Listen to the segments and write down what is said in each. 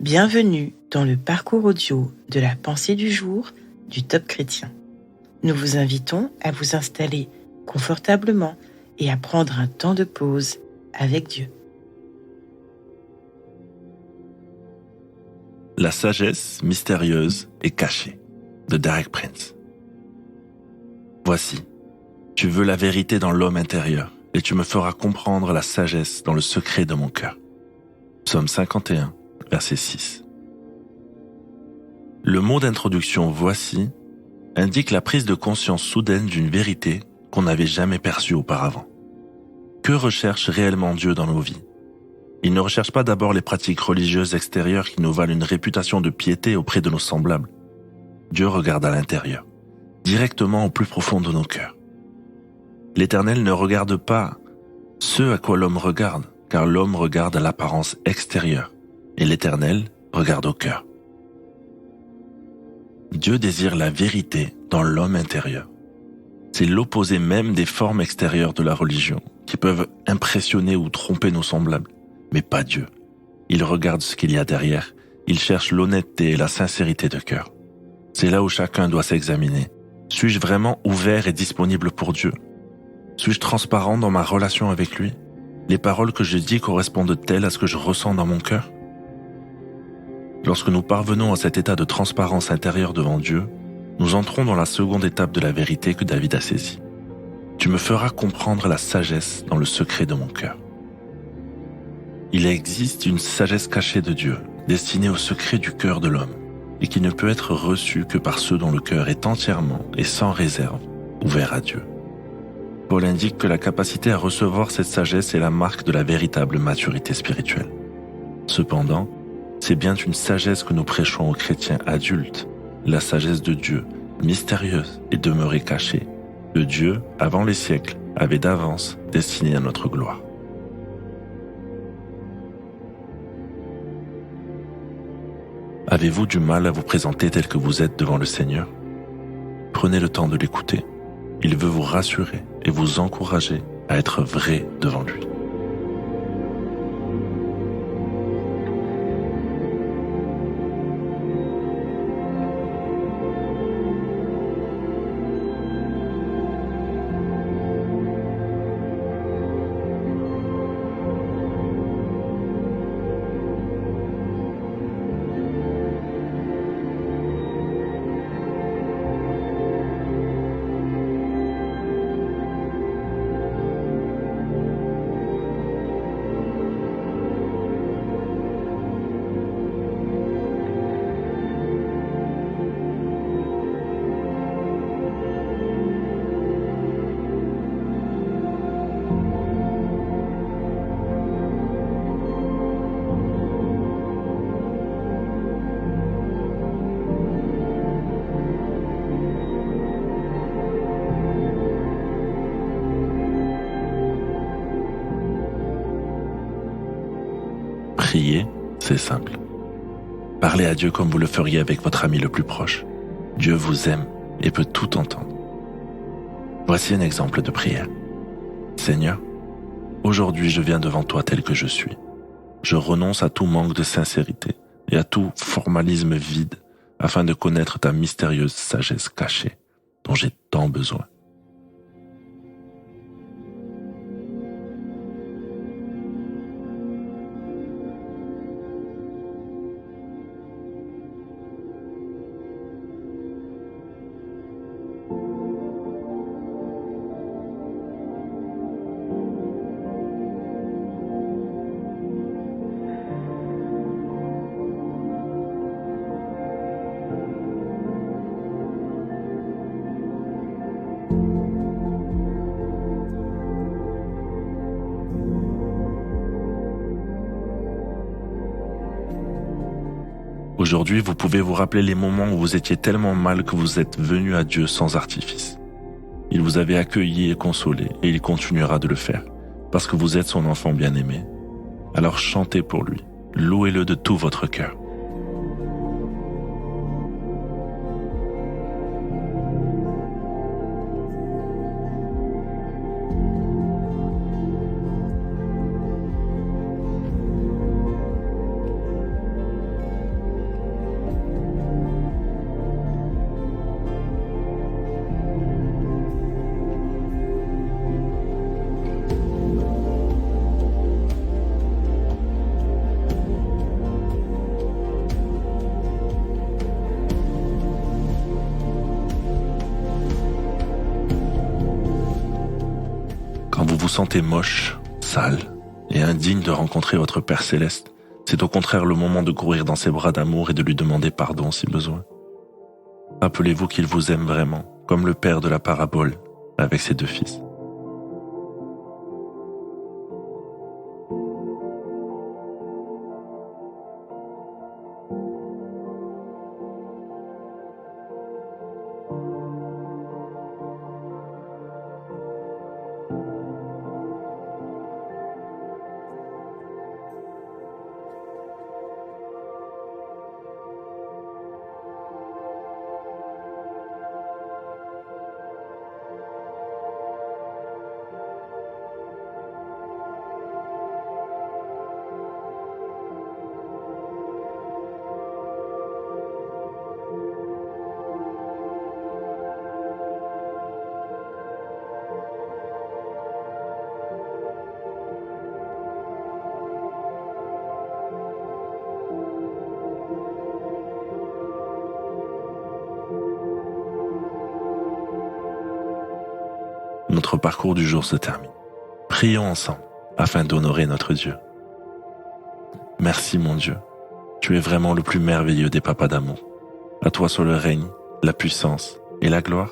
Bienvenue dans le parcours audio de la pensée du jour du Top Chrétien. Nous vous invitons à vous installer confortablement et à prendre un temps de pause avec Dieu. La sagesse mystérieuse et cachée de Derek Prince. Voici, tu veux la vérité dans l'homme intérieur et tu me feras comprendre la sagesse dans le secret de mon cœur. Psaume 51, verset 6. Le mot d'introduction « voici » indique la prise de conscience soudaine d'une vérité qu'on n'avait jamais perçue auparavant. Que recherche réellement Dieu dans nos vies ? Il ne recherche pas d'abord les pratiques religieuses extérieures qui nous valent une réputation de piété auprès de nos semblables. Dieu regarde à l'intérieur, directement au plus profond de nos cœurs. L'Éternel ne regarde pas ce à quoi l'homme regarde, car l'homme regarde à l'apparence extérieure, et l'Éternel regarde au cœur. Dieu désire la vérité dans l'homme intérieur. C'est l'opposé même des formes extérieures de la religion, qui peuvent impressionner ou tromper nos semblables. Mais pas Dieu. Il regarde ce qu'il y a derrière, il cherche l'honnêteté et la sincérité de cœur. C'est là où chacun doit s'examiner. Suis-je vraiment ouvert et disponible pour Dieu ? Suis-je transparent dans ma relation avec lui ? Les paroles que je dis correspondent-elles à ce que je ressens dans mon cœur ? Lorsque nous parvenons à cet état de transparence intérieure devant Dieu, nous entrons dans la seconde étape de la vérité que David a saisie. Tu me feras comprendre la sagesse dans le secret de mon cœur. Il existe une sagesse cachée de Dieu, destinée au secret du cœur de l'homme, et qui ne peut être reçue que par ceux dont le cœur est entièrement et sans réserve ouvert à Dieu. Paul indique que la capacité à recevoir cette sagesse est la marque de la véritable maturité spirituelle. Cependant, c'est bien une sagesse que nous prêchons aux chrétiens adultes, la sagesse de Dieu, mystérieuse et demeurée cachée, que Dieu, avant les siècles, avait d'avance destinée à notre gloire. Avez-vous du mal à vous présenter tel que vous êtes devant le Seigneur ? Prenez le temps de l'écouter. Il veut vous rassurer et vous encourager à être vrai devant lui. Prier, c'est simple. Parlez à Dieu comme vous le feriez avec votre ami le plus proche. Dieu vous aime et peut tout entendre. Voici un exemple de prière. Seigneur, aujourd'hui je viens devant toi tel que je suis. Je renonce à tout manque de sincérité et à tout formalisme vide afin de connaître ta mystérieuse sagesse cachée dont j'ai tant besoin. Aujourd'hui, vous pouvez vous rappeler les moments où vous étiez tellement mal que vous êtes venu à Dieu sans artifice. Il vous avait accueilli et consolé, et il continuera de le faire, parce que vous êtes son enfant bien-aimé. Alors chantez pour lui, louez-le de tout votre cœur. sentez moche, sale et indigne de rencontrer votre Père Céleste, c'est au contraire le moment de courir dans ses bras d'amour et de lui demander pardon si besoin. Rappelez-vous qu'il vous aime vraiment, comme le père de la parabole avec ses 2 fils. Notre parcours du jour se termine. Prions ensemble afin d'honorer notre Dieu. Merci mon Dieu, tu es vraiment le plus merveilleux des papas d'amour. À toi soit le règne, la puissance et la gloire.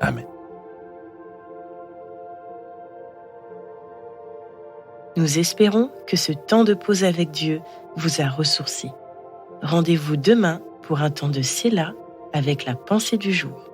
Amen. Nous espérons que ce temps de pause avec Dieu vous a ressourci. Rendez-vous demain pour un temps de Séla avec la pensée du jour.